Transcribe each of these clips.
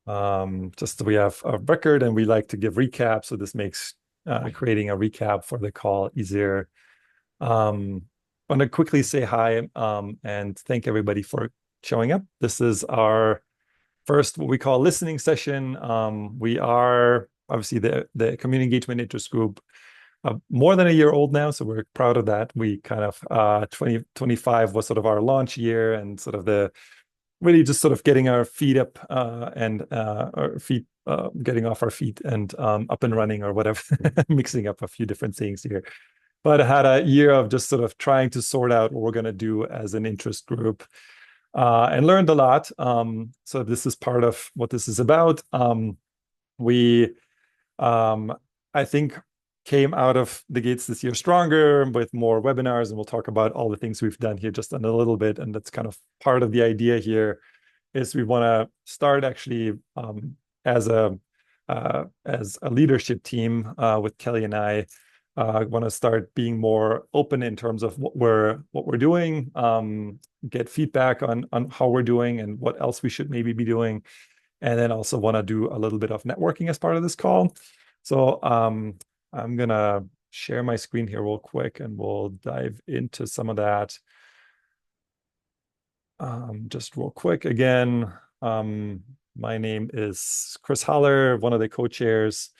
Just so we have a record, and we like to give recaps, so this makes creating a recap for the call easier. I want to quickly say hi and thank everybody for showing up. This is our first what we call listening session. We are obviously the community engagement interest group, more than a year old now, so we're proud of that. We kind of 2025 was sort of our launch year, and sort of the really just sort of getting our feet up and our feet getting off our feet and up and running or whatever, mixing up a few different things here. But I had a year of just sort of trying to sort out what we're going to do as an interest group, and learned a lot. So this is part of what this is about. We, I think, came out of the gates this year stronger with more webinars, and we'll talk about all the things we've done here just in a little bit. And that's kind of part of the idea here is we want to start actually as a leadership team with Kelly and I want to start being more open in terms of what we're doing, get feedback on how we're doing and what else we should maybe be doing, and then also want to do a little bit of networking as part of this call. So I'm gonna share my screen here real quick, and we'll dive into some of that. Just real quick again, my name is Chris Haller, one of the co-chairs,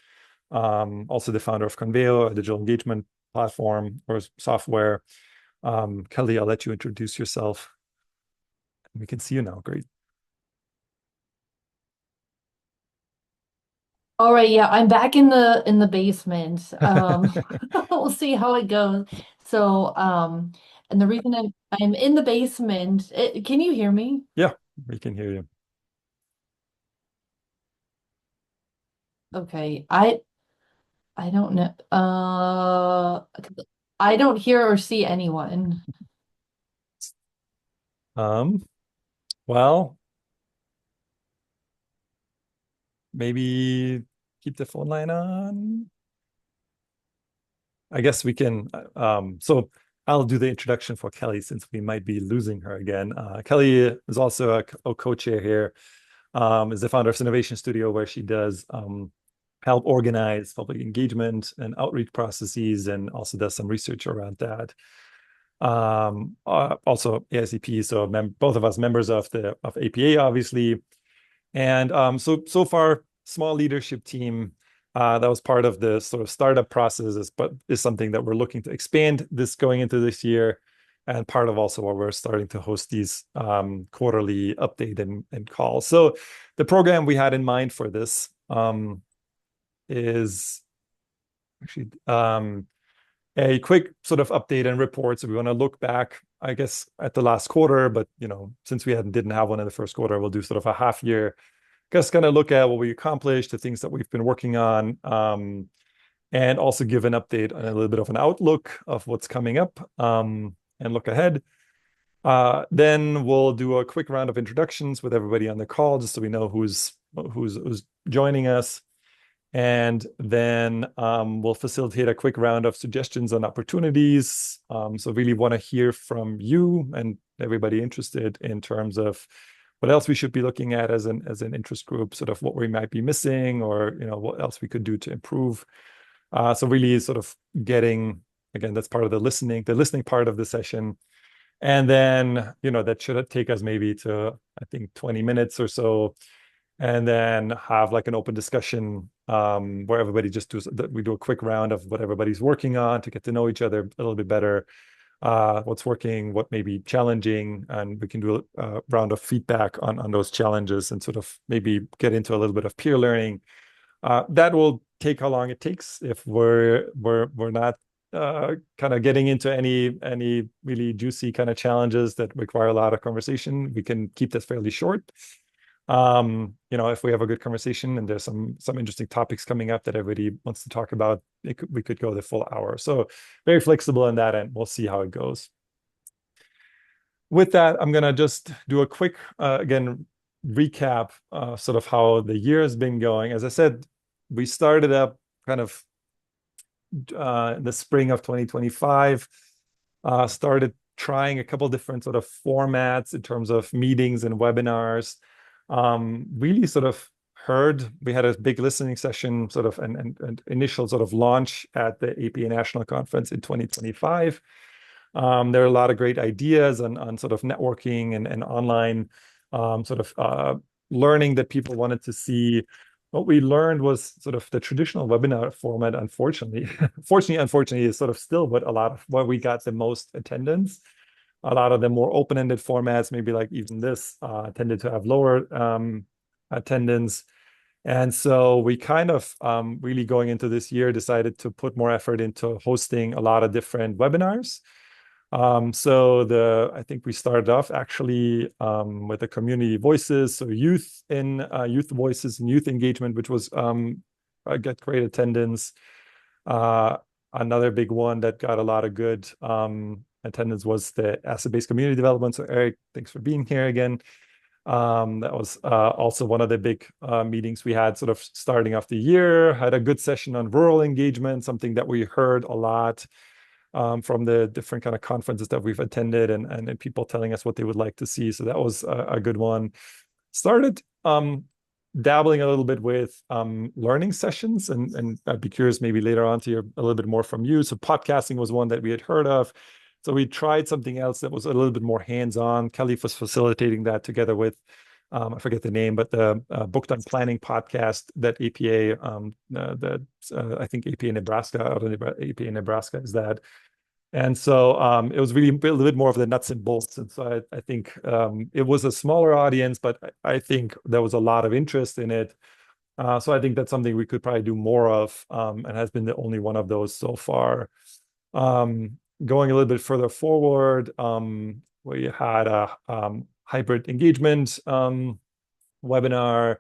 also the founder of Conveo, a digital engagement platform or software. Kelly, I'll let you introduce yourself. We can see you now. Great. All right, yeah, I'm back in the basement. We'll see how it goes. So, and the reason I'm in the basement, can you hear me? Yeah, we can hear you. Okay, I don't know. I don't hear or see anyone. Um, well, maybe keep the phone line on. I guess we can. So I'll do the introduction for Kelly since we might be losing her again. Kelly is also a co-chair here, is the founder of Innovation Studio, where she does help organize public engagement and outreach processes, and also does some research around that. Also AICP, so both of us members of APA, obviously. And so far, small leadership team that was part of the sort of startup processes, but is something that we're looking to expand this going into this year. And part of also why we're starting to host these quarterly update and calls. So the program we had in mind for this is actually a quick sort of update and report. So we want to look back, I guess, at the last quarter, but since we didn't have one in the first quarter, we'll do sort of a half year, just kind of look at what we accomplished, the things that we've been working on, and also give an update on a little bit of an outlook of what's coming up, and look ahead. Then we'll do a quick round of introductions with everybody on the call, just so we know who's joining us. And then we'll facilitate a quick round of suggestions on opportunities. So really want to hear from you and everybody interested in terms of what else we should be looking at as an interest group, sort of what we might be missing, or what else we could do to improve. So really sort of getting, again, that's part of the listening part of the session. And then, that should take us maybe to, I think, 20 minutes or so, and then have like an open discussion where everybody we do a quick round of what everybody's working on to get to know each other a little bit better, what's working, what may be challenging, and we can do a round of feedback on those challenges and sort of maybe get into a little bit of peer learning. That will take how long it takes. If we're not kind of getting into any really juicy kind of challenges that require a lot of conversation, we can keep this fairly short. If we have a good conversation and there's some interesting topics coming up that everybody wants to talk about, we could go the full hour. So very flexible in that, and we'll see how it goes. With that, I'm gonna just do a quick again recap, sort of how the year has been going. As I said, we started up kind of in the spring of 2025, started trying a couple different sort of formats in terms of meetings and webinars. Really sort of heard. We had a big listening session, sort of an initial sort of launch at the APA National Conference in 2025. There are a lot of great ideas on sort of networking and online sort of learning that people wanted to see. What we learned was sort of the traditional webinar format, unfortunately, unfortunately, is sort of still what a lot of where we got the most attendance. A lot of the more open-ended formats, maybe like even this, tended to have lower attendance. And so we kind of really going into this year decided to put more effort into hosting a lot of different webinars. So I think we started off actually with the community voices, so youth voices and youth engagement, which was got great attendance. Another big one that got a lot of good attendance was the asset-based community development. So Eric, thanks for being here again. That was also one of the big meetings we had sort of starting off the year. Had a good session on rural engagement, something that we heard a lot from the different kind of conferences that we've attended and people telling us what they would like to see. So that was a good one. Started dabbling a little bit with learning sessions, and I'd be curious maybe later on to hear a little bit more from you. So podcasting was one that we had heard of. So we tried something else that was a little bit more hands-on. Kelly was facilitating that together with, I forget the name, but the Booked on Planning podcast that APA, I think APA Nebraska, out of APA Nebraska is that. And so it was really a little bit more of the nuts and bolts. And so I think it was a smaller audience, but I think there was a lot of interest in it. So I think that's something we could probably do more of, and has been the only one of those so far. Going a little bit further forward, we had a hybrid engagement webinar,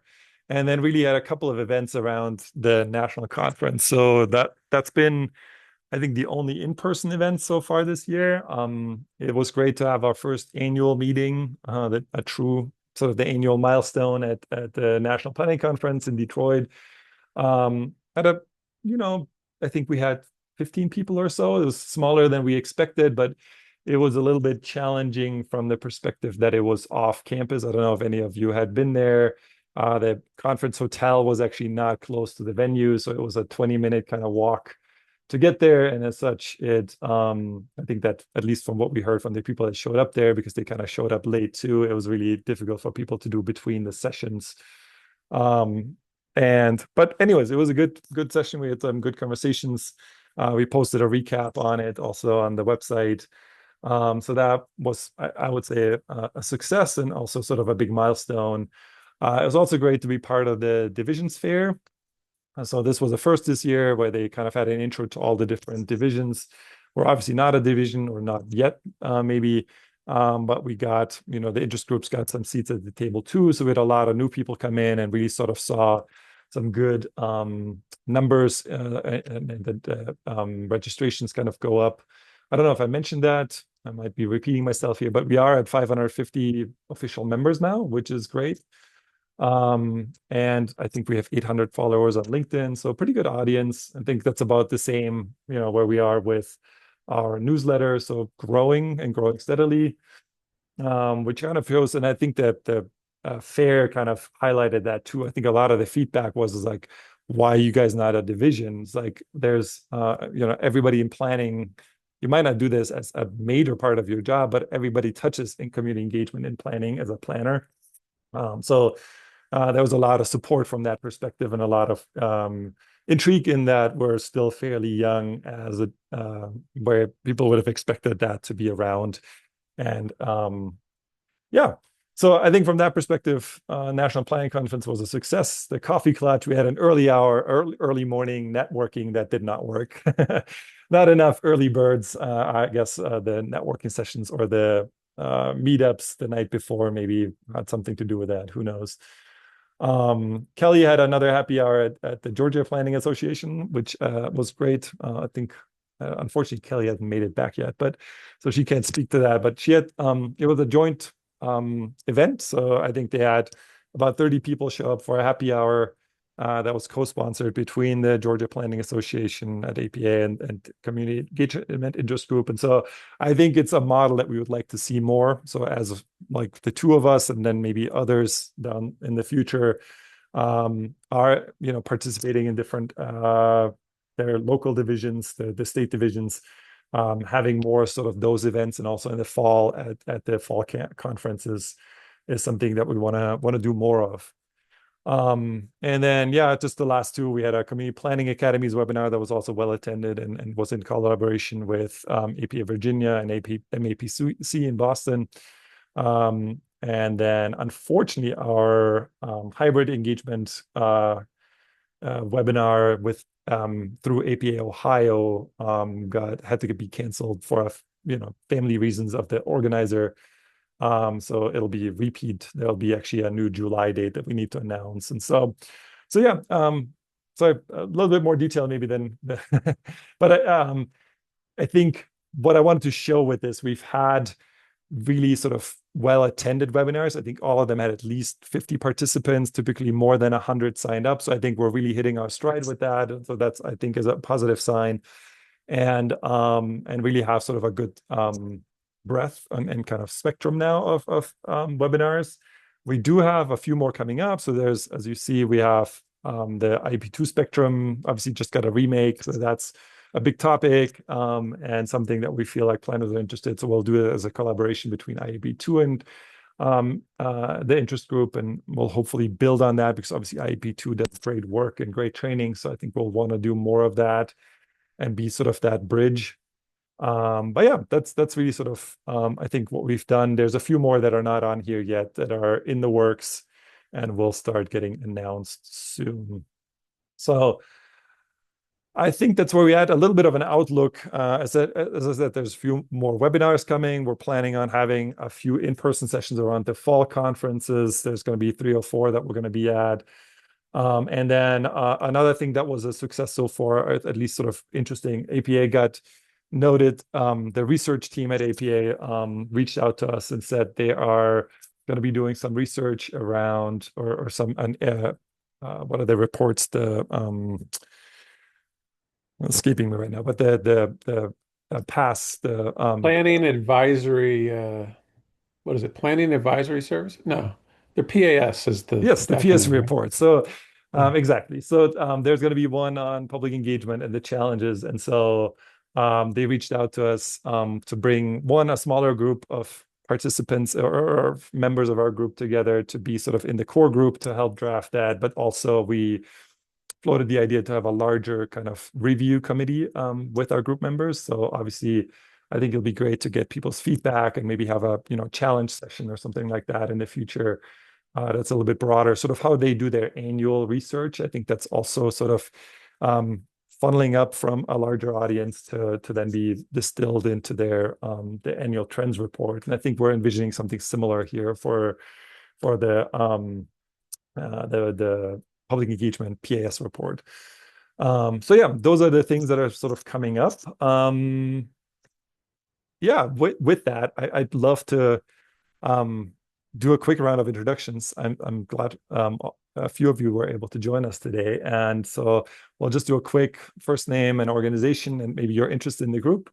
and then really had a couple of events around the national conference. So that's been, I think, the only in-person event so far this year. It was great to have our first annual meeting, a true sort of the annual milestone at the National Planning Conference in Detroit. At a, I think we had 15 people or so. It was smaller than we expected, but it was a little bit challenging from the perspective that it was off campus. I don't know if any of you had been there. The conference hotel was actually not close to the venue, so it was a 20-minute kind of walk to get there. And as such, I think that at least from what we heard from the people that showed up there, because they kind of showed up late too, it was really difficult for people to do between the sessions. But anyways, it was a good session. We had some good conversations. We posted a recap on it also on the website. So that was, I would say, a success and also sort of a big milestone. It was also great to be part of the divisions fair. So this was the first this year where they kind of had an intro to all the different divisions. We're obviously not a division, or not yet, maybe, but we got, the interest groups got some seats at the table too. So we had a lot of new people come in and really sort of saw some good numbers, and the registrations kind of go up. I don't know if I mentioned that. I might be repeating myself here, but we are at 550 official members now, which is great. And I think we have 800 followers on LinkedIn, so pretty good audience. I think that's about the same, where we are with our newsletter. So growing steadily, which kind of feels, and I think that the fair kind of highlighted that too. I think a lot of the feedback was like, why are you guys not a division? It's like there's everybody in planning. You might not do this as a major part of your job, but everybody touches in community engagement and planning as a planner. So there was a lot of support from that perspective, and a lot of intrigue in that we're still fairly young as where people would have expected that to be around. And yeah, so I think from that perspective, National Planning Conference was a success. The coffee clutch, we had an early morning networking that did not work. Not enough early birds. I guess the networking sessions or the meetups the night before maybe had something to do with that. Who knows? Kelly had another happy hour at the Georgia Planning Association, which was great. I think, unfortunately, Kelly hasn't made it back yet, but so she can't speak to that. But she had, it was a joint event. So I think they had about 30 people show up for a happy hour that was co-sponsored between the Georgia Planning Association at APA and Community Engagement Interest Group. And so I think it's a model that we would like to see more. So as like the two of us, and then maybe others down in the future, are participating in different their local divisions, the state divisions, having more sort of those events, and also in the fall at the fall conferences is something that we want to do more of. And then, yeah, just the last two, we had a Community Planning Academies webinar that was also well attended and was in collaboration with APA Virginia and MAPC in Boston. And then, unfortunately, our hybrid engagement webinar with through APA Ohio had to be canceled for family reasons of the organizer. So it'll be a repeat. There'll be actually a new July date that we need to announce. And so yeah, so a little bit more detail maybe than, but I think what I wanted to show with this, we've had really sort of well-attended webinars. I think all of them had at least 50 participants, typically more than 100 signed up. So I think we're really hitting our stride with that. And so that's, I think, is a positive sign. And really have sort of a good breadth and kind of spectrum now of webinars. We do have a few more coming up. So there's, as you see, we have the IEP2 Spectrum, obviously just got a remake. So that's a big topic and something that we feel like planners are interested. So we'll do it as a collaboration between IEP2 and the interest group, and we'll hopefully build on that because obviously IEP2 does great work and great training. So I think we'll want to do more of that and be sort of that bridge. But yeah, that's really sort of I think what we've done. There's a few more that are not on here yet that are in the works and will start getting announced soon. So I think that's where we had a little bit of an outlook. As I said, there's a few more webinars coming. We're planning on having a few in-person sessions around the fall conferences. There's going to be 3 or 4 that we're going to be at. And then another thing that was a success so far, at least sort of interesting, APA got noted. The research team at APA reached out to us and said they are going to be doing some research around or some what are the reports? Escaping me right now, but the PASS, the Planning Advisory, what is it? Planning Advisory Service? No, the PAS is the yes, the PS acronym, right? report. So Yeah. exactly. So there's going to be one on public engagement and the challenges, and so they reached out to us to bring a smaller group of participants or members of our group together to be sort of in the core group to help draft that, but also we floated the idea to have a larger kind of review committee with our group members. So obviously, I think it'll be great to get people's feedback and maybe have a challenge session or something like that in the future. That's a little bit broader, sort of how they do their annual research. I think that's also sort of funneling up from a larger audience to then be distilled into their the annual trends report. And I think we're envisioning something similar here for the public engagement PAS report. So yeah, those are the things that are sort of coming up. Yeah, with that, I'd love to do a quick round of introductions. I'm glad a few of you were able to join us today, and so we'll just do a quick first name and organization and maybe your interest in the group.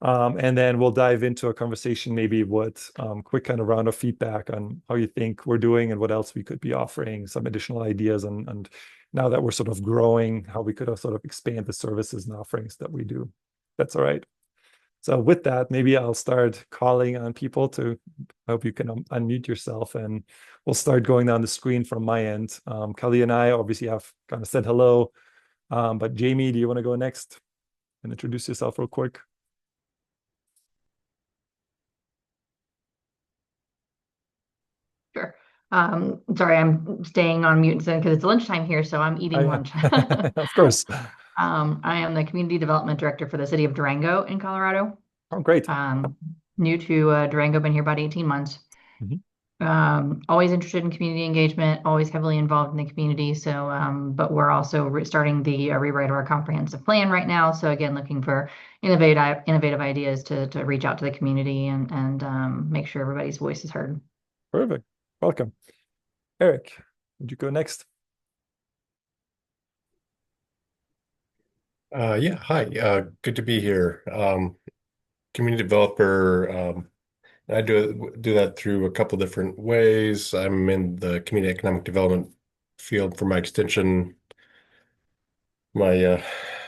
And then we'll dive into a conversation, maybe what quick kind of round of feedback on how you think we're doing and what else we could be offering, some additional ideas, and now that we're sort of growing, how we could sort of expand the services and offerings that we do. That's all right. So with that, maybe I'll start calling on people to, I hope you can unmute yourself, and we'll start going down the screen from my end. Kelly and I obviously have kind of said hello, but Jamie, do you want to go next and introduce yourself real quick? Sure. Sorry, I'm staying on mute because it's lunchtime here, so I'm eating lunch. Of course. I am the Community Development Director for the City of Durango in Colorado. Oh, great. New to Durango, been here about 18 months. Always interested in community engagement, always heavily involved in the community. So, but we're also starting the rewrite of our comprehensive plan right now. So again, looking for innovative ideas to reach out to the community and make sure everybody's voice is heard. Perfect. Welcome. Eric, would you go next? Yeah, hi. Good to be here. Community developer. I do that through a couple different ways. I'm in the community economic development field for my extension, my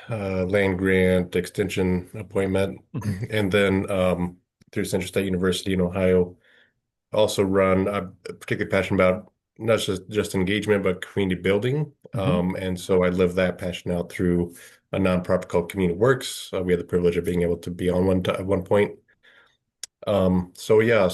land grant extension appointment. And then through Central State University in Ohio, also I'm particularly passionate about not just engagement, but community building. And so I live that passion out through a nonprofit called Community Works. We had the privilege of being able to be on one at one point. So yeah,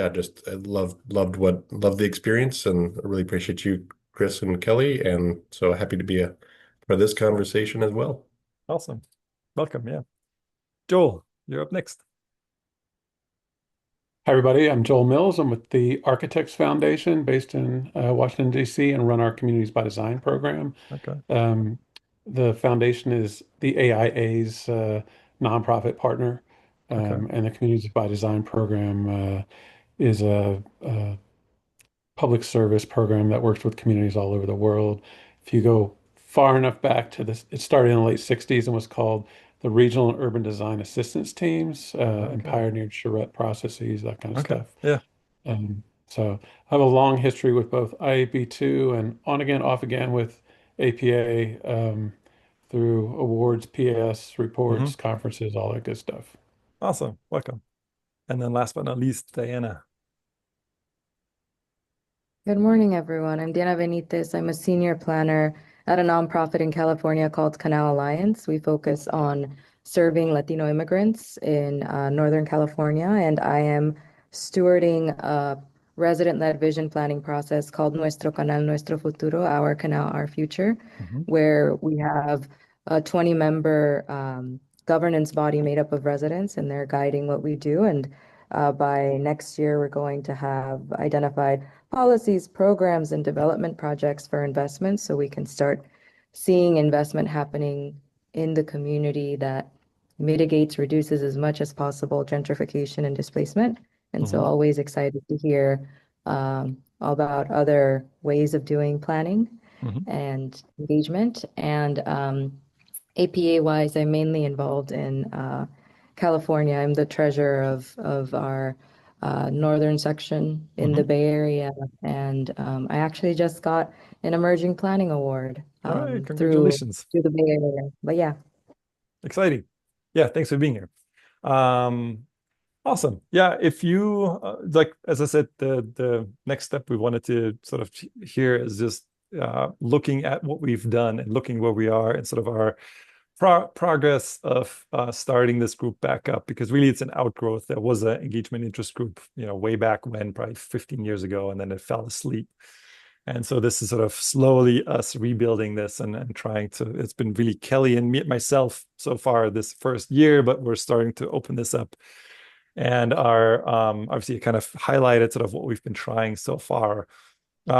just loved the experience, and I really appreciate you, Chris and Kelly, and so happy to be a part of this conversation as well. Awesome. Welcome. Yeah. Joel, you're up next. Hi, everybody. I'm Joel Mills. I'm with the Architects Foundation based in Washington, D.C., and run our Communities by Design program. Okay. The foundation is the AIA's nonprofit partner, Okay. and the Communities by Design program is a public service program that works with communities all over the world. If you go far enough back to this, it started in the late 60s and was called the Regional and Urban Design Assistance Teams, and Okay. pioneered charrette processes, that kind of Okay. stuff. Yeah. So I have a long history with both IAB2 and on again, off again with APA, through awards, PS, reports, conferences, all that good stuff. Awesome. Welcome. And then last but not least, Diana. Good morning, everyone. I'm Diana Benitez. I'm a senior planner at a nonprofit in California called Canal Alliance. We focus on serving Latino immigrants in Northern California, and I am stewarding a resident-led vision planning process called Nuestro Canal, Nuestro Futuro, Our Canal, Our Future, where we have a 20-member governance body made up of residents, and they're guiding what we do. And by next year, we're going to have identified policies, programs, and development projects for investments so we can start seeing investment happening in the community that mitigates, reduces as much as possible gentrification and displacement. And so always excited to hear about other ways of doing planning and engagement. And APA-wise, I'm mainly involved in California. I'm the treasurer of our northern section in the Bay Area, and I actually just got an emerging planning award All right, through congratulations. the Bay Area. But yeah, Exciting. Yeah, thanks for being here. Awesome. Yeah, if you like, as I said, the next step we wanted to sort of hear is just looking at what we've done and looking where we are and sort of our progress of starting this group back up, because really it's an outgrowth. There was an engagement interest group, way back when, probably 15 years ago, and then it fell asleep. And so this is sort of slowly us rebuilding this and trying to, it's been really Kelly and myself so far this first year, but we're starting to open this up. And our obviously kind of highlighted sort of what we've been trying so far.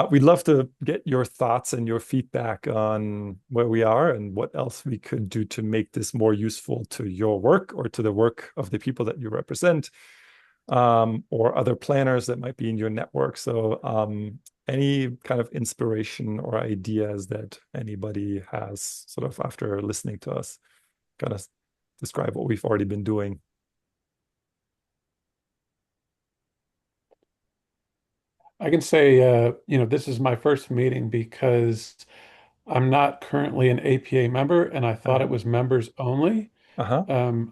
We'd love to get your thoughts and your feedback on where we are and what else we could do to make this more useful to your work or to the work of the people that you represent, or other planners that might be in your network. So any kind of inspiration or ideas that anybody has sort of after listening to us, kind of describe what we've already been doing. I can say, this is my first meeting because I'm not currently an APA member, and I thought it was members only. I've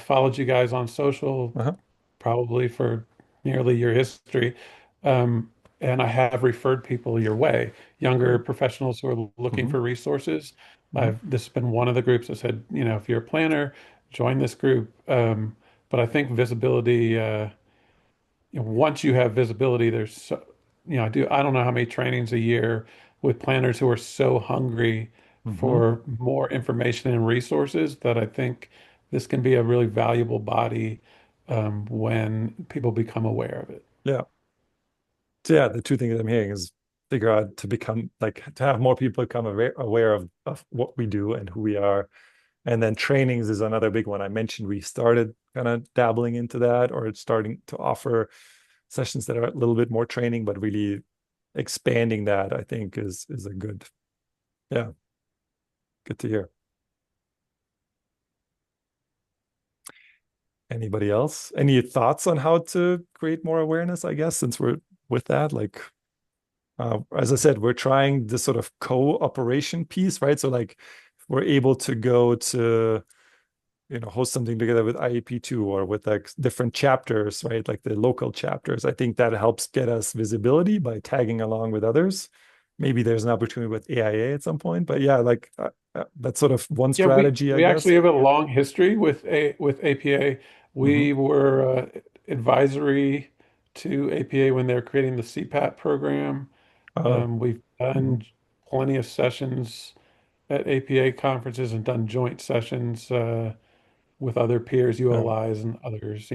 followed you guys on social probably for nearly your history, and I have referred people your way, younger professionals who are looking for resources. This has been one of the groups that said, if you're a planner, join this group. But I think visibility. Once you have visibility, there's I don't know how many trainings a year with planners who are so hungry for more information and resources that I think this can be a really valuable body when people become aware of it. Yeah. So yeah, the two things I'm hearing is figure out to have more people become aware of what we do and who we are. And then trainings is another big one. I mentioned we started kind of dabbling into that, or starting to offer sessions that are a little bit more training, but really expanding that, I think, is a good to hear. Anybody else? Any thoughts on how to create more awareness, I guess, since we're with that? Like, As I said, we're trying this sort of cooperation piece, right? So like we're able to go to, host something together with IAP2 or with like different chapters, right? Like the local chapters. I think that helps get us visibility by tagging along with others. Maybe there's an opportunity with AIA at some point, but yeah, like that's sort of one Yeah, strategy, I we guess. actually have a long history with APA. We were advisory to APA when they were creating the CPAT program. Oh, We've done plenty of sessions at APA conferences and done joint sessions with other peers, yeah, ULIs and others,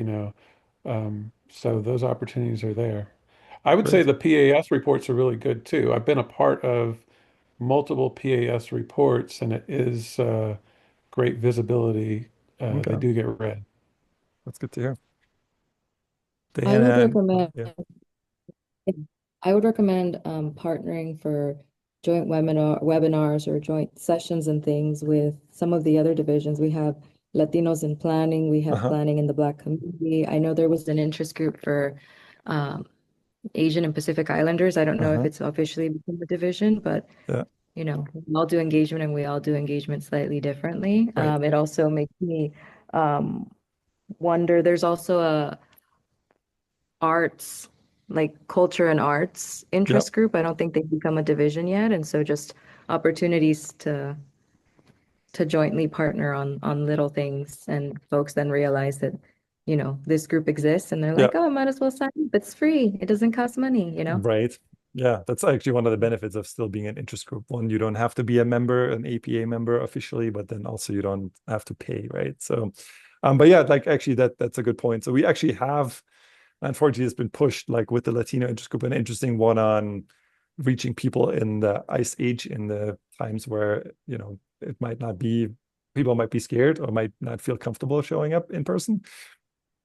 so those opportunities are there. I would say great. the PAS reports are really good too. I've been a part of multiple PAS reports, and it is great visibility. They Okay, do get read. that's good to hear. I would Diana, recommend yeah. I would recommend partnering for joint webinars or joint sessions and things with some of the other divisions. We have Latinos in planning, we have planning in the Black community. I know there was an interest group for um, Asian and Pacific Islanders. I don't know if it's officially become a division, but Yeah, we all do engagement and we all do engagement slightly differently. right. It also makes me wonder, there's also a arts, like culture and arts Yeah, interest group. I don't think they've become a division yet. And so just opportunities to jointly partner on little things, and folks then realize that, this group exists and they're yeah, like, oh, I might as well sign up. It's free. It doesn't cost money. right. Yeah, that's actually one of the benefits of still being an interest group. One, you don't have to be a member, an APA member officially, but then also you don't have to pay, right? So, but yeah, like actually that's a good point. So we actually have, unfortunately, it's been pushed like with the Latino interest group, an interesting one on reaching people in the ice age, in the times where, it might not be, people might be scared or might not feel comfortable showing up in person.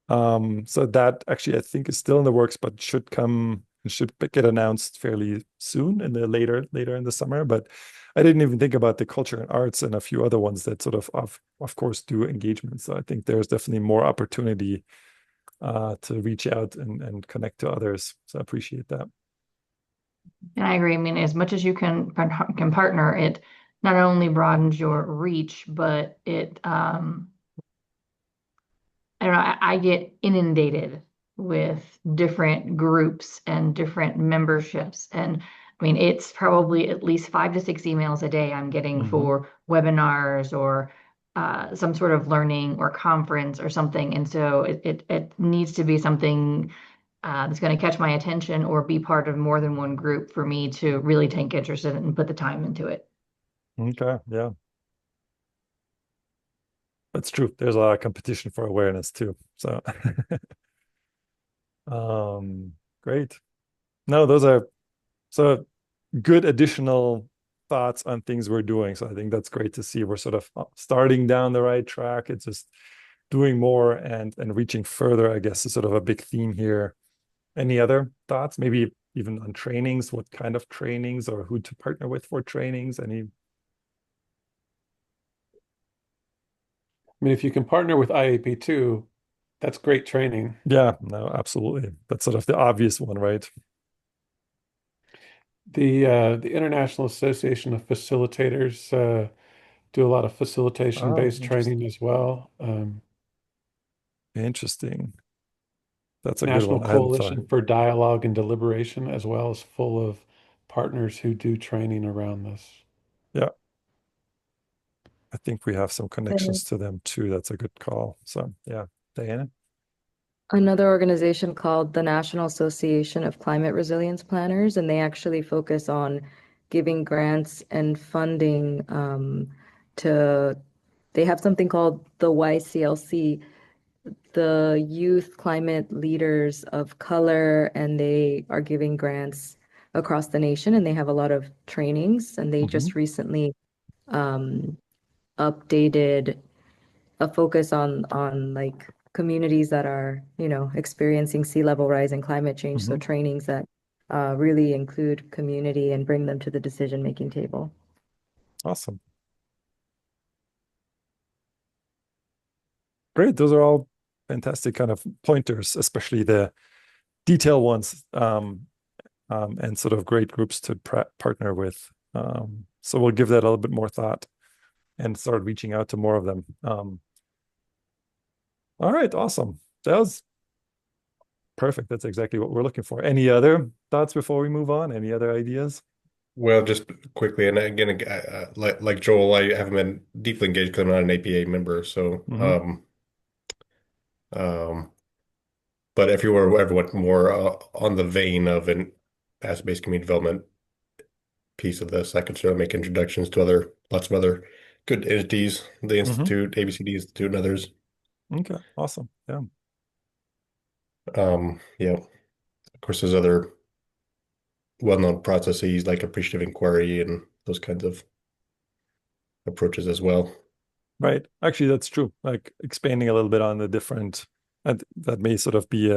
So that actually I think is still in the works, but should get announced fairly soon in the later in the summer. But I didn't even think about the culture and arts and a few other ones that sort of course do engagement. So I think there's definitely more opportunity to reach out and connect to others. So I appreciate that. And I agree. I mean, as much as you can partner, it not only broadens your reach, but it I don't know, I get inundated with different groups and different memberships. And I mean, it's probably at least 5 to 6 emails a day I'm getting for webinars or some sort of learning or conference or something. And so it needs to be something that's going to catch my attention or be part of more than one group for me to really take interest in it and put the time into it. Okay, yeah. That's true. There's a lot of competition for awareness too. So great. No, those are so good additional thoughts on things we're doing. So I think that's great to see. We're sort of starting down the right track. It's just doing more and reaching further, I guess, is sort of a big theme here. Any other thoughts? Maybe even on trainings, what kind of trainings or who to partner with for trainings? Any? I mean, if you can partner with IAP2, that's great training. Yeah, no, absolutely. That's sort of the obvious one, right? The International Association of Facilitators do a lot of facilitation-based training as well. Interesting. That's a good National one. I hadn't thought. Coalition for Dialogue and Deliberation as well is full of partners who do training around this. Yeah. I think we have some connections to them too. That's a good call. So yeah, Diana. Another organization called the National Association of Climate Resilience Planners, and they actually focus on giving grants and funding they have something called the YCLC, the Youth Climate Leaders of Color, and they are giving grants across the nation, and they have a lot of trainings, and they just recently updated a focus on like communities that are, experiencing sea level rise and climate change. So trainings that really include community and bring them to the decision-making table. Awesome. Great. Those are all fantastic kind of pointers, especially the detail ones. and sort of great groups to partner with. So we'll give that a little bit more thought and start reaching out to more of them. All right, awesome. That was perfect. That's exactly what we're looking for. Any other thoughts before we move on? Any other ideas? Well, just quickly, and again, like Joel, I haven't been deeply engaged because I'm not an APA member. So, but if you were ever want more on the vein of an asset-based community development piece of this, I could certainly make introductions to lots of other good entities, the Institute, ABCD Institute, and others. Okay, awesome. Yeah. Yeah. Of course, there's other well-known processes like appreciative inquiry and those kinds of approaches as well. Right. Actually, that's true. Like expanding a little bit on the different, that may sort of be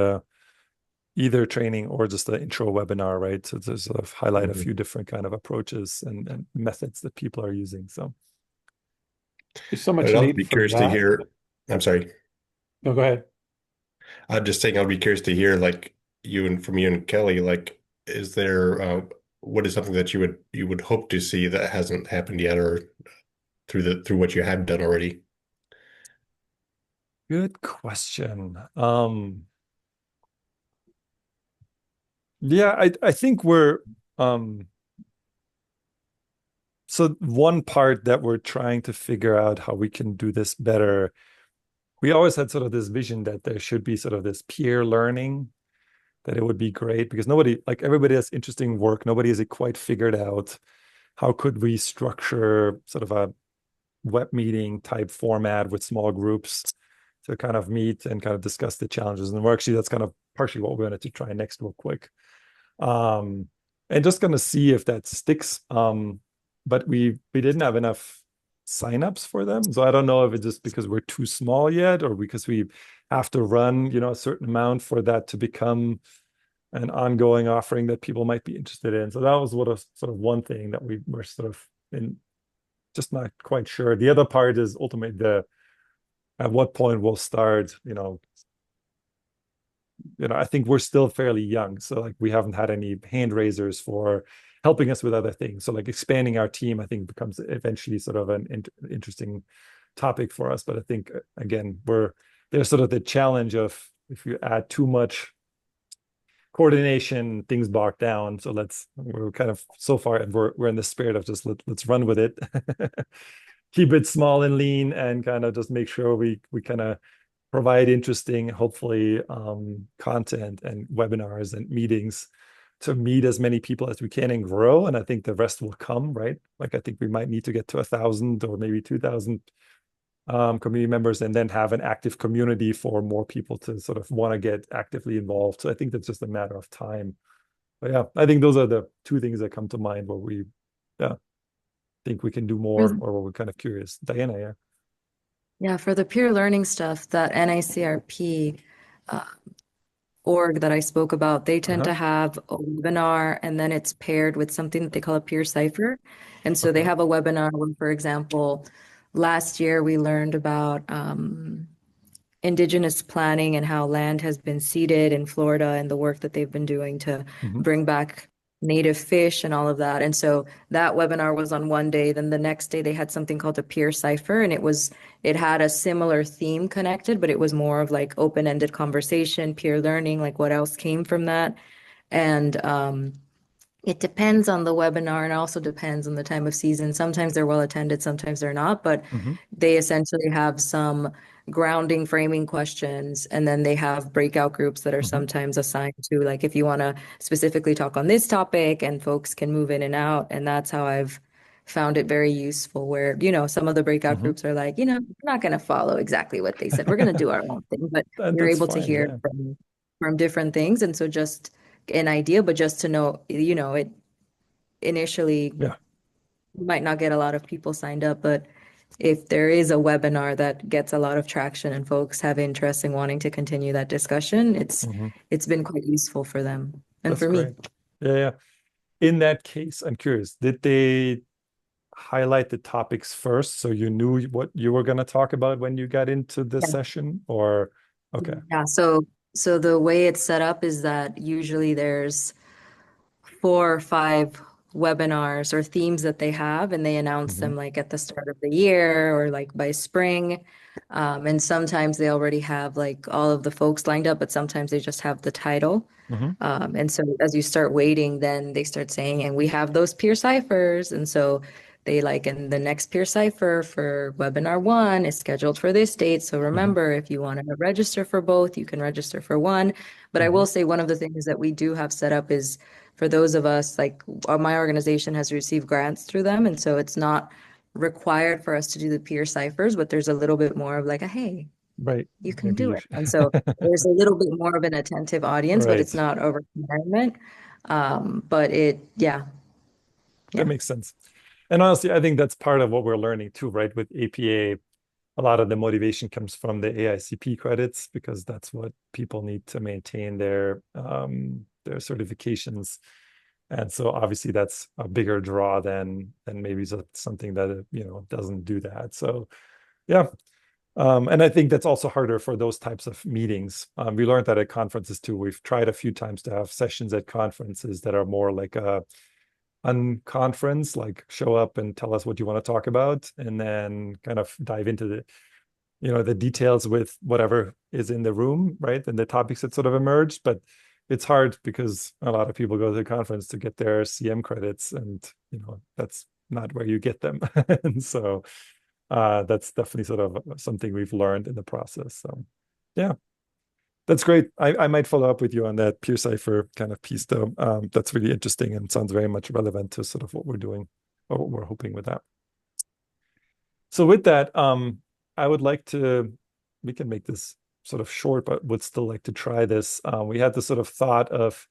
either training or just an intro webinar, right? To sort of highlight a few different kind of approaches and methods that people are using. So There's so much I'd also need be for curious to that. hear. I'm sorry. No, go ahead. I'm just saying I'd be curious to hear like from you and Kelly, like is there what is something that you would hope to see that hasn't happened yet or through what you have done already? good question. Yeah, I think we're so one part that we're trying to figure out how we can do this better. We always had sort of this vision that there should be sort of this peer learning, that it would be great because everybody has interesting work. Nobody has it quite figured out. How could we structure sort of a web meeting type format with small groups to kind of meet and kind of discuss the challenges? And that's kind of partially what we wanted to try next real quick. And just gonna see if that sticks. But we didn't have enough signups for them. So I don't know if it's just because we're too small yet or because we have to run, a certain amount for that to become an ongoing offering that people might be interested in. So that was sort of one thing that we were sort of just not quite sure. The other part is ultimately at what point we'll start, I think we're still fairly young. So like we haven't had any hand raisers for helping us with other things. So like expanding our team, I think becomes eventually sort of an interesting topic for us. But I think again, there's sort of the challenge of if you add too much coordination, things bog down. So we're kind of so far we're in the spirit of just let's run with it. Keep it small and lean and kind of just make sure we kind of provide interesting, hopefully, content and webinars and meetings to meet as many people as we can and grow. And I think the rest will come, right? Like I think we might need to get to 1,000 or maybe 2,000 community members and then have an active community for more people to sort of want to get actively involved. So I think that's just a matter of time. But yeah, I think those are the two things that come to mind where we think we can do more or where we're kind of curious. Diana, yeah. Yeah, for the peer learning stuff, that NICRP org that I spoke about, they tend to have a webinar and then it's paired with something that they call a peer cipher. And so they have a webinar where, for example, last year we learned about indigenous planning and how land has been ceded in Florida and the work that they've been doing to bring back native fish and all of that. And so that webinar was on one day. Then the next day they had something called a peer cipher, and it had a similar theme connected, but it was more of like open-ended conversation, peer learning, like what else came from that. And it depends on the webinar and also depends on the time of season. Sometimes they're well attended, sometimes they're not, but they essentially have some grounding framing questions, and then they have breakout groups that are sometimes assigned to, like, if you want to specifically talk on this topic, and folks can move in and out. And that's how I've found it very useful, where some of the breakout groups are like, we're not going to follow exactly what they said, we're going to do our own thing, but you're able to hear from different things. And so just an idea, but just to know, it initially you might not get a lot of people signed up, but if there is a webinar that gets a lot of traction and folks have interest in wanting to continue that discussion, it's been quite useful for them and That's for great. me. Yeah. In that case, I'm curious, did they highlight the topics first so you knew what you were going to talk about when you got into the session, or okay? Yeah, so the way it's set up is that usually there's 4 or 5 webinars or themes that they have, and they announce them like at the start of the year or like by spring. And sometimes they already have like all of the folks lined up, but sometimes they just have the title. And so as you start waiting, then they start saying, and we have those peer ciphers. And so they like, and the next peer cipher for webinar 1 is scheduled for this date. So remember, if you want to register for both, you can register for one. But I will say one of the things that we do have set up is for those of us, like my organization has received grants through them. And so it's not required for us to do the peer ciphers, but there's a little bit more of like a, hey, Right. you can Maybe do you it. should. And so there's a little bit more of an attentive audience, but it's Right. not a requirement. But yeah. That makes sense. And honestly, I think that's part of what we're learning too, right? With APA, a lot of the motivation comes from the AICP credits because that's what people need to maintain their certifications. And so obviously that's a bigger draw than maybe something that doesn't do that. So yeah. And I think that's also harder for those types of meetings. We learned that at conferences too. We've tried a few times to have sessions at conferences that are more like a unconference, like show up and tell us what you want to talk about, and then kind of dive into the details with whatever is in the room, right? And the topics that sort of emerged. But it's hard because a lot of people go to the conference to get their CM credits, and that's not where you get them. And so that's definitely sort of something we've learned in the process. So yeah, that's great. I might follow up with you on that peer cipher kind of piece though. That's really interesting and sounds very much relevant to sort of what we're doing or what we're hoping with that. So with that, I would like we can make this sort of short, but would still like to try this. We had this sort of thought of,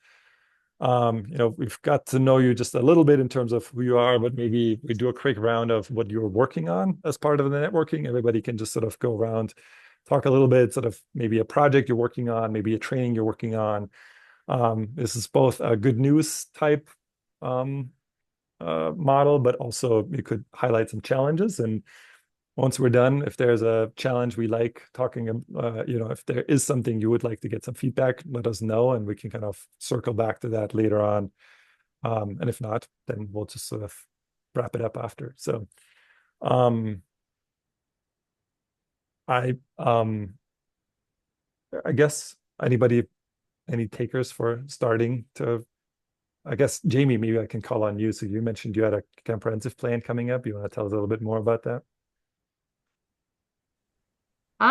we've got to know you just a little bit in terms of who you are, but maybe we do a quick round of what you're working on as part of the networking. Everybody can just sort of go around, talk a little bit, sort of maybe a project you're working on, maybe a training you're working on. This is both a good news type model, but also you could highlight some challenges. And once we're done, if there's a challenge we like talking, if there is something you would like to get some feedback, let us know, and we can kind of circle back to that later on. And if not, then we'll just sort of wrap it up after. So I guess any takers for starting to, I guess, Jamie, maybe I can call on you. So you mentioned you had a comprehensive plan coming up. You want to tell us a little bit more about that?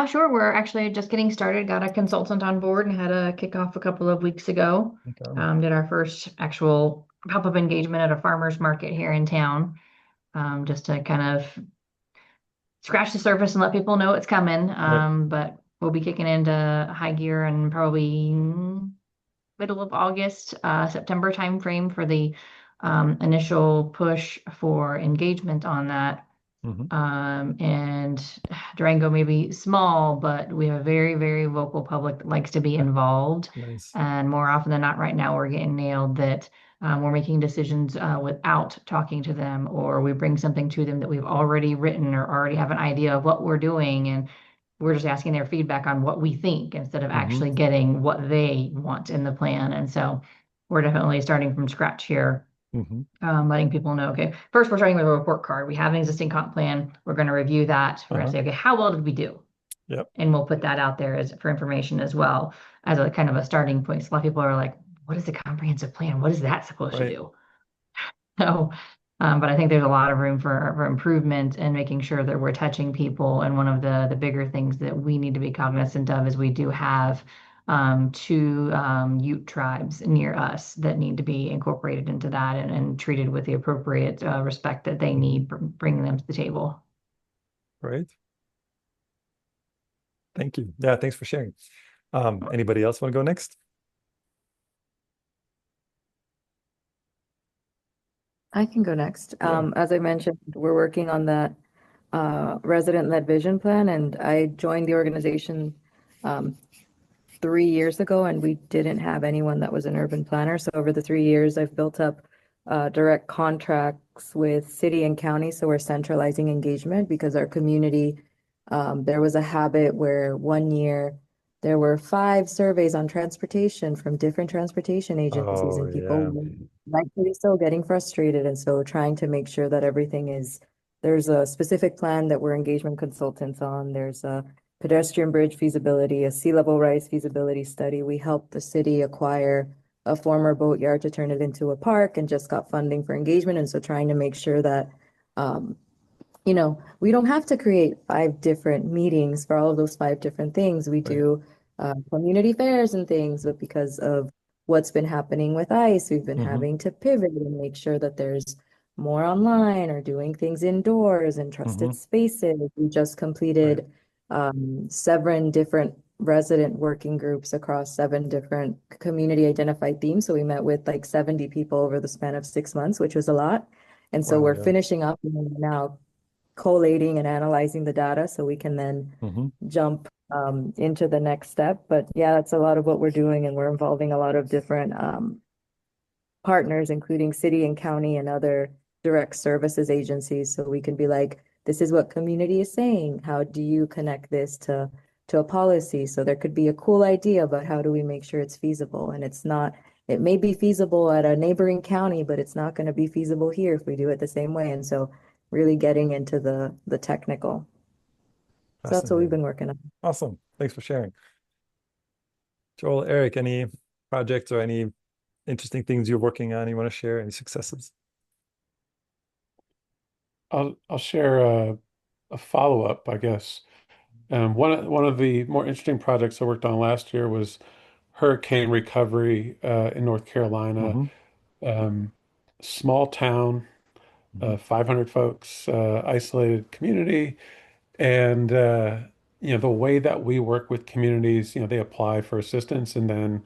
Sure. We're actually just getting started. Got a consultant on board and had a kickoff a couple of weeks ago. Okay. Did our first actual pop-up engagement at a farmer's market here in town, just to kind of scratch the surface and let people know it's coming. But we'll be kicking into high gear and probably middle of August, September timeframe for the initial push for engagement on that. And Durango may be small, but we have a very, very vocal public that likes to be involved. Nice. And more often than not, right now, we're getting nailed that we're making decisions without talking to them, or we bring something to them that we've already written or already have an idea of what we're doing. And we're just asking their feedback on what we think instead of actually getting what they want in the plan. And so we're definitely starting from scratch here. Letting people know, okay, first we're starting with a report card. We have an existing comp plan. We're going to review that. We're going to say, okay, how well did we do? Yep. And we'll put that out there for information as well as a kind of a starting point. So a lot of people are like, what is a comprehensive plan? What is that supposed to do? So, but I think there's a lot of room for improvement and making sure that we're touching people. And one of the bigger things that we need to be cognizant of is we do have 2 Ute tribes near us that need to be incorporated into that and treated with the appropriate respect that they need, bringing them to the table. Right. Thank you. Yeah, thanks for sharing. Anybody else want to go next? I can go next. As I mentioned, we're working on that resident-led vision plan, and I joined the organization 3 years ago, and we didn't have anyone that was an urban planner. So over the 3 years, I've built up direct contracts with city and county. So we're centralizing engagement because our community, there was a habit where one year there were 5 surveys on transportation from different transportation agencies, and people rightfully so, getting frustrated. And so trying to make sure that there's a specific plan that we're engagement consultants on. There's a pedestrian bridge feasibility, a sea level rise feasibility study. We helped the city acquire a former boatyard to turn it into a park and just got funding for engagement. And so trying to make sure that, um, we don't have to create 5 different meetings for all of those 5 different things. We do community fairs and things, but because of what's been happening with ICE, we've been having to pivot and make sure that there's more online or doing things indoors and trusted spaces. We just completed 7 different resident working groups across 7 different community identified themes. So we met with like 70 people over the span of 6 months, which was a lot. And so Wow, we're yeah. finishing up and we're now collating and analyzing the data so we can then jump into the next step. But yeah, that's a lot of what we're doing, and we're involving a lot of different partners, including city and county and other direct services agencies. So we can be like, this is what community is saying. How do you connect this to a policy? So there could be a cool idea, but how do we make sure it's feasible? And it may be feasible at a neighboring county, but it's not going to be feasible here if we do it the same way. And so really getting into the technical. So that's what we've been working on. Awesome. Thanks for sharing. Joel, Eric, any projects or any interesting things you're working on you want to share? Any successes? I'll share a follow-up, I guess. One of the more interesting projects I worked on last year was hurricane recovery in North Carolina. Small town, 500 folks, isolated community. And the way that we work with communities, they apply for assistance, and then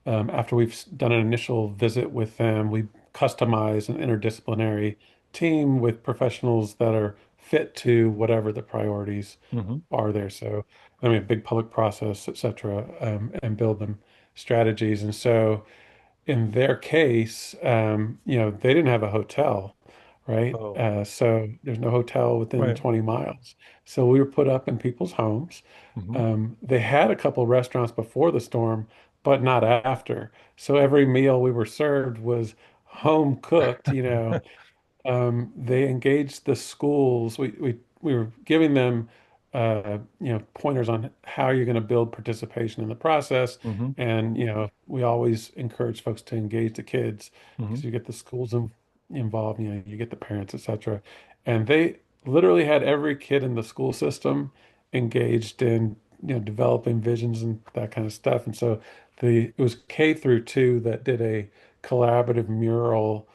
after we've done an initial visit with them, we customize an interdisciplinary team with professionals that are fit to whatever the priorities are there. So, I mean, a big public process, et cetera, and build them strategies. And so, in their case, they didn't have a hotel, right? Oh, So there's no hotel within right. 20 miles. So we were put up in people's homes. They had a couple restaurants before the storm, but not after. So every meal we were served was home cooked, they engaged the schools. We were giving them pointers on how you're going to build participation in the process. And we always encourage folks to engage the kids because you get the schools involved, you get the parents, etc. And they literally had every kid in the school system engaged in developing visions and that kind of stuff. And so it was K through 2 that did a collaborative mural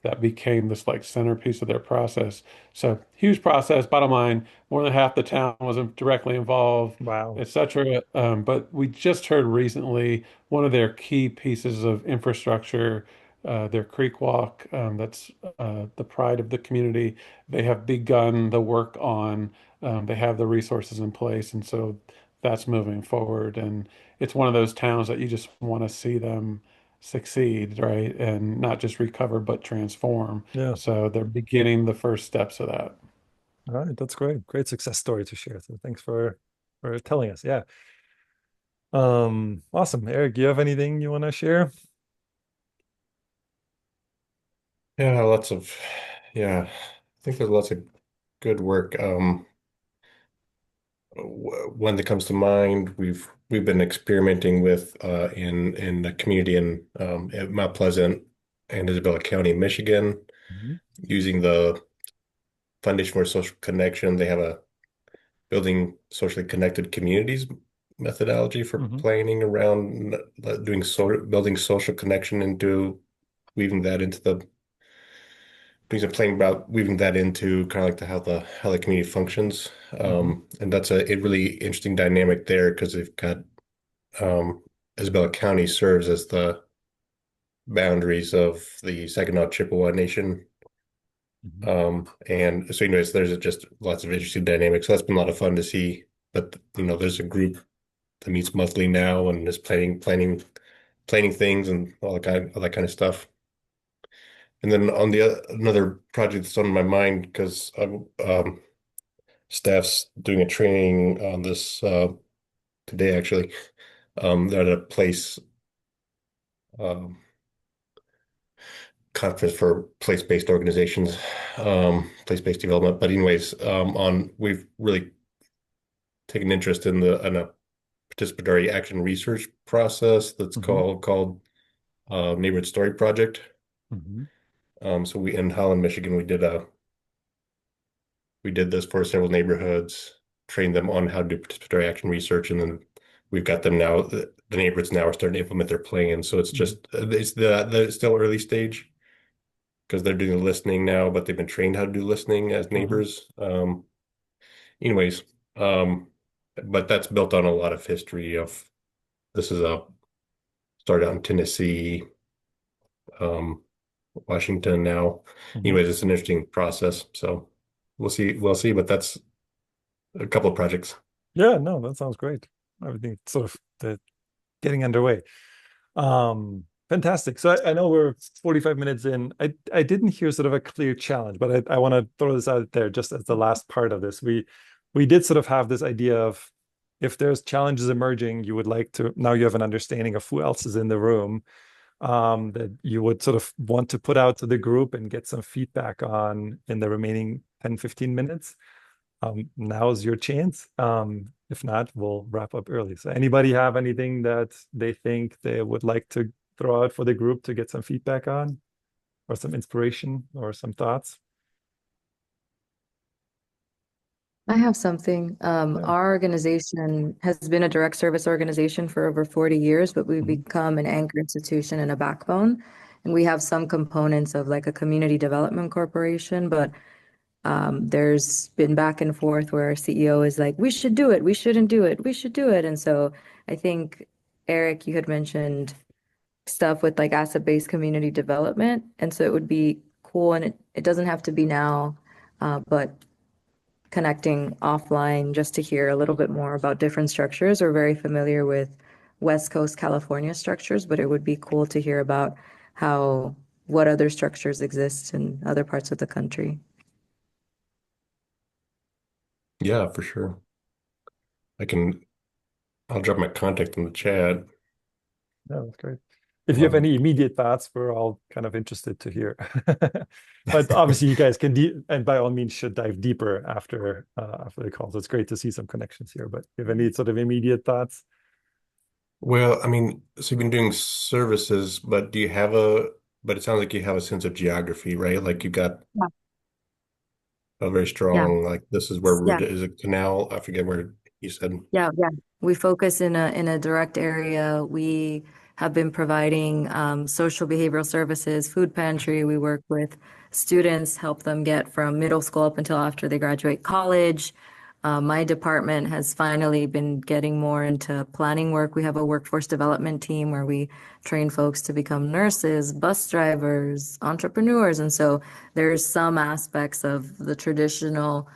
that became this like centerpiece of their process. So huge process. Bottom line, more than half the town wasn't directly involved, Wow. etc. But we just heard recently one of their key pieces of infrastructure, their Creek Walk, that's the pride of the community. They have begun the work on. They have the resources in place, and so that's moving forward. And it's one of those towns that you just want to see them succeed, right? And not just recover, but transform. Yeah. So they're beginning the first steps of that. All right. That's great. Great success story to share. So thanks for telling us. Yeah. Awesome. Eric, do you have anything you want to share? Yeah, yeah, I think there's lots of good work. One that comes to mind, we've been experimenting with in the community in at Mount Pleasant and Isabella County, Michigan, using the Foundation for Social Connection. They have a building socially connected communities methodology for planning around building social connection into weaving that into the doing some planning about weaving that into kind of like how the community functions. And that's a really interesting dynamic there because they've got Isabella County serves as the boundaries of the Saginaw Chippewa Nation. And so anyways, there's just lots of interesting dynamics. So that's been a lot of fun to see. But there's a group that meets monthly now and is planning things and all that kind of stuff. And then on another project that's on my mind because staff's doing a training on this today actually. They're at a place conference for place-based organizations, place-based development. But anyways, we've really taken interest in a participatory action research process that's called Neighborhood Story Project. So we in Holland, Michigan, we did this for several neighborhoods, trained them on how to do participatory action research, and then we've got them now. The neighborhoods now are starting to implement their plan. So it's just it's still early stage because they're doing the listening now, but they've been trained how to do listening as neighbors. Anyways, but that's built on a lot of history of this is started out in Tennessee, Washington now. Anyways, it's an interesting process. So we'll see, but that's a couple of projects. Yeah, no, that sounds great. Everything sort of getting underway. Fantastic. So I know we're 45 minutes in. I didn't hear sort of a clear challenge, but I want to throw this out there just as the last part of this. We did sort of have this idea of if there's challenges emerging, you would like to, now you have an understanding of who else is in the room, that you would sort of want to put out to the group and get some feedback on in the remaining 10, 15 minutes. Now's your chance. If not, we'll wrap up early. So anybody have anything that they think they would like to throw out for the group to get some feedback on, or some inspiration or some thoughts? I have something. Our organization has been a direct service organization for over 40 years, but we've become an anchor institution and a backbone. And we have some components of like a community development corporation, but there's been back and forth where our CEO is like, we should do it, we shouldn't do it, we should do it. And so I think, Eric, you had mentioned stuff with like asset-based community development. And so it would be cool, and it doesn't have to be now, but connecting offline just to hear a little bit more about different structures. We're very familiar with West Coast California structures, but it would be cool to hear about what other structures exist in other parts of the country. Yeah, for sure. I'll drop my contact in the chat. Yeah, that's great. If you have any immediate thoughts, we're all kind of interested to hear. But obviously you guys can, and by all means should dive deeper after the call. So it's great to see some connections here, but if any sort of immediate thoughts? Well, I mean, so you've been doing services, but but it sounds like you have a sense of geography, right? Like you've got a very strong, like this is where is a canal. I forget where you said. Yeah. We focus in a direct area. We have been providing social behavioral services, food pantry. We work with students, help them get from middle school up until after they graduate college. My department has finally been getting more into planning work. We have a workforce development team where we train folks to become nurses, bus drivers, entrepreneurs. And so there's some aspects of the traditional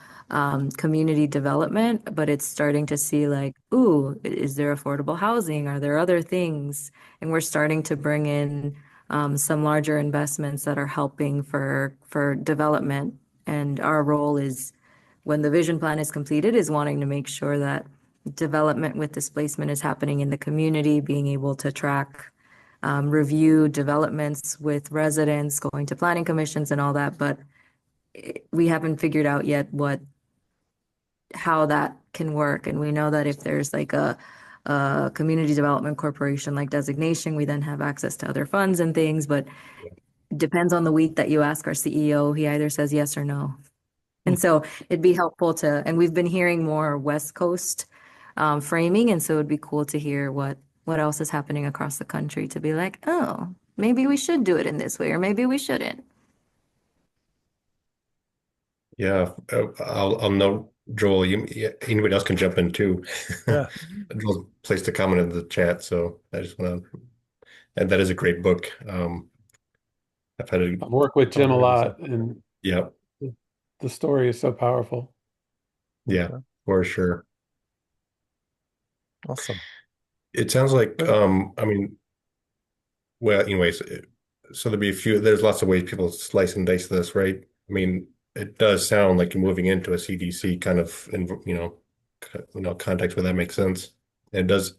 community development, but it's starting to see like, ooh, is there affordable housing? Are there other things? And we're starting to bring in some larger investments that are helping for development. And our role is, when the vision plan is completed, is wanting to make sure that development with displacement is happening in the community, being able to track, review developments with residents, going to planning commissions and all that. But we haven't figured out yet how that can work. And we know that if there's like a community development corporation like designation, we then have access to other funds and things, but it depends on the week that you ask our CEO, he either says yes or no. And so it'd be helpful and we've been hearing more West Coast framing. And so it'd be cool to hear what else is happening across the country, to be like, oh, maybe we should do it in this way, or maybe we shouldn't. Yeah, I'll note, Joel, anybody else can jump in too. Yeah. Joel's placed a comment in the chat, so I just want to, and that is a great book. I've had I work with Jim a lot, and yeah, the story is so powerful. Yeah, for sure. Awesome. It sounds like, I mean, well, anyways, so there's lots of ways people slice and dice this, right? I mean, it does sound like you're moving into a CDC kind of, context where that makes sense. And does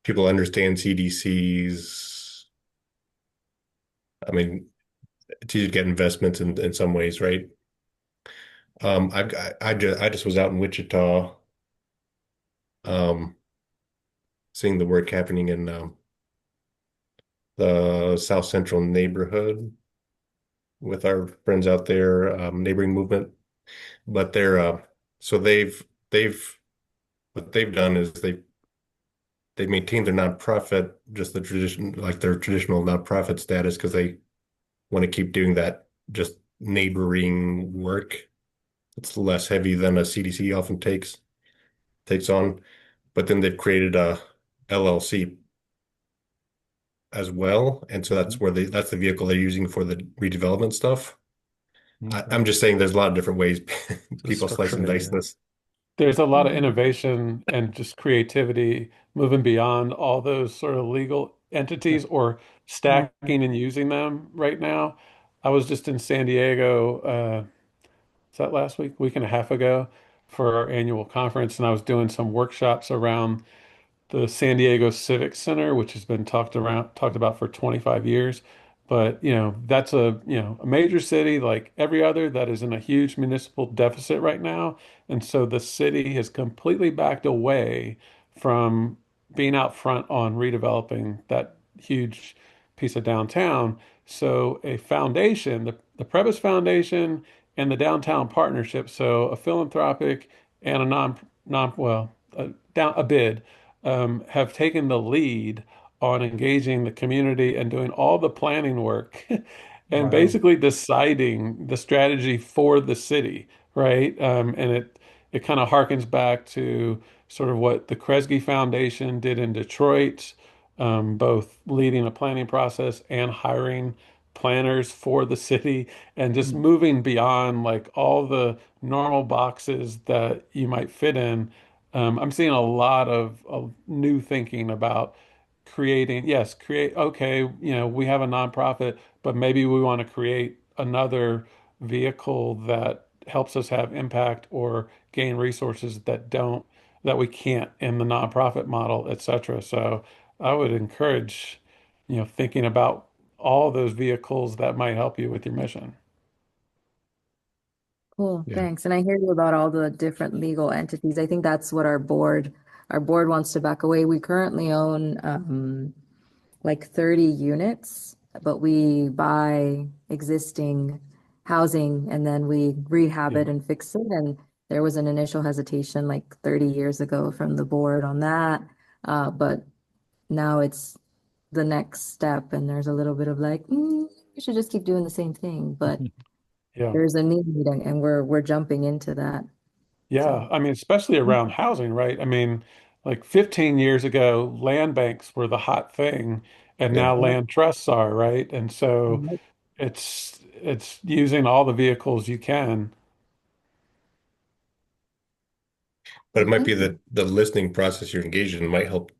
people understand CDCs? I mean, it's easy to get investments in some ways, right? I just was out in Wichita, um, seeing the work happening in the South Central neighborhood with our friends out there, neighboring movement. But so they've what they've done is they maintained their nonprofit, just the tradition, like their traditional nonprofit status, because they want to keep doing that just neighboring work. It's less heavy than a CDC often takes on. But then they've created a LLC as well, and so that's the vehicle they're using for the redevelopment stuff. I'm just saying there's a lot of different ways people slice and dice this. There's a lot of innovation and just creativity moving beyond all those sort of legal entities or stacking and using them right now. I was just in San Diego, is that last week and a half ago, for our annual conference, and I was doing some workshops around the San Diego Civic Center, which has been talked about for 25 years. But, that's a major city like every other that is in a huge municipal deficit right now. And so the city has completely backed away from being out front on redeveloping that huge piece of downtown. So a foundation, the Prebys Foundation and the Downtown Partnership, so a philanthropic and a a bid, have taken the lead on engaging the community and doing all the planning work and Wow. basically deciding the strategy for the city, right? And it kind of harkens back to sort of what the Kresge Foundation did in Detroit, both leading a planning process and hiring planners for the city and just moving beyond like all the normal boxes that you might fit in. I'm seeing a lot of new thinking about okay, we have a nonprofit, but maybe we want to create another vehicle that helps us have impact or gain resources that we can't in the nonprofit model, et cetera. So I would encourage, thinking about all those vehicles that might help you with your mission. Cool, Yeah. thanks. And I hear you about all the different legal entities. I think that's what our board wants to back away. We currently own like 30 units, but we buy existing housing and then we rehab it and fix it. And there was an initial hesitation like 30 years ago from the board on that. But now it's the next step, and there's a little bit of like, we should just keep doing the same thing. But Yeah. there's a need, and we're jumping into that. Yeah, I mean, especially around housing, right? I mean, like 15 years ago, land banks were the hot thing, and Yeah. now land trusts are, right? And so Yep. it's using all the vehicles you can. But it might be that the listening process you're engaged in might help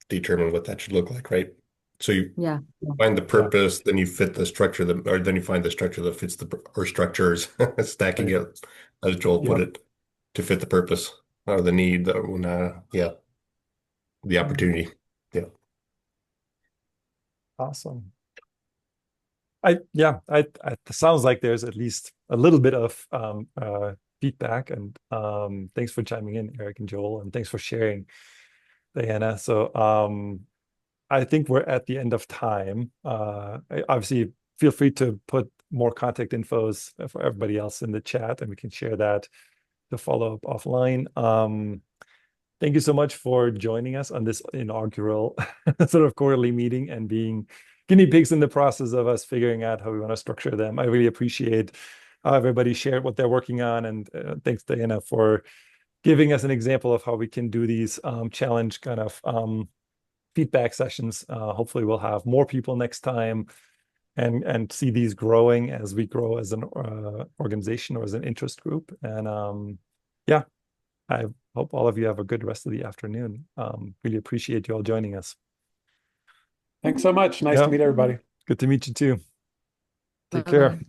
determine what that should look like, right? So you Yeah. find the Yeah. purpose, then you fit the structure or then you find the structure that fits or structures, stacking Right. it, as Joel put Yeah. it, to fit the purpose or the need, the opportunity. Yeah. Awesome. It sounds like there's at least a little bit of feedback, and thanks for chiming in, Eric and Joel, and thanks for sharing, Diana. So I think we're at the end of time. Obviously, feel free to put more contact infos for everybody else in the chat, and we can share that to follow up offline. Thank you so much for joining us on this inaugural sort of quarterly meeting and being guinea pigs in the process of us figuring out how we want to structure them. I really appreciate how everybody shared what they're working on, and thanks, Diana, for giving us an example of how we can do these challenge kind of feedback sessions. Hopefully we'll have more people next time and see these growing as we grow as an organization or as an interest group. And yeah, I hope all of you have a good rest of the afternoon. Really appreciate you all joining us. Thanks so much. Nice to meet everybody. Good to meet you too. Take Bye-bye. care.